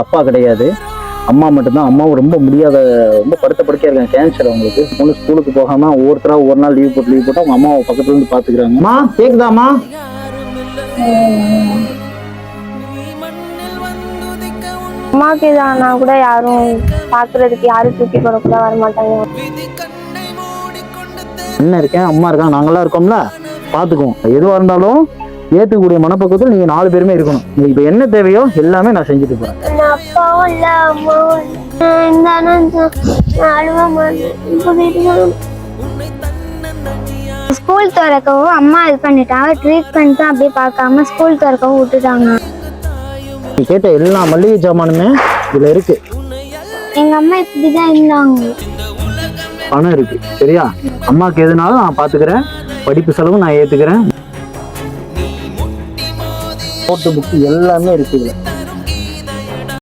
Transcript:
அப்பா கிடையாது, அம்மா மட்டும்தான். அம்மாவும் ரொம்ப முடியாத, ரொம்ப படுத்த படுக்கையா இருக்காங்க, கேன்சர் அவங்களுக்கு. பொண்ணு ஸ்கூலுக்கு போகாம ஒவ்வொருத்தரா ஒரு நாள் லீவ் போட்டு அவங்க அம்மாவை பக்கத்துல இருந்து பாத்துக்கிறாங்க. அம்மா கேக்குதாம்மா? அம்மாவுக்கு இதானா கூட யாரும் பாக்குறதுக்கு, யாரும் தூக்கி போட கூட வரமாட்டாங்க. என்ன இருக்கேன், அம்மா இருக்காங்க, நாங்களாம் இருக்கோம்ல, பாத்துக்குவோம். எதுவா இருந்தாலும் ஏத்துக்கூடிய மனப்பக்குவத்தில் நீங்க 4 பேருமே இருக்கணும். உங்களுக்கு இப்ப என்ன தேவையோ எல்லாமே நான் செஞ்சுட்டு போறேன். அப்பாவும் இல்ல, அம்மாவும் ஸ்கூல் திறக்கவும் அம்மா இது பண்ணிட்டாங்க, ட்ரீட்மெண்ட் அப்படியே பார்க்காம ஸ்கூல் திறக்கவும் விட்டுட்டாங்க. நீ கேட்ட எல்லா மளிகை ஜாமானுமே இதுல இருக்கு. எங்க அம்மா இப்படிதான் இருந்தாங்க. பணம் இருக்கு சரியா? அம்மாக்கு எதுனாலும் நான் பாத்துக்கிறேன், படிப்பு செலவும் நான் ஏத்துக்கிறேன். நோட்டு புக்கு எல்லாமே இருக்கு இதுல.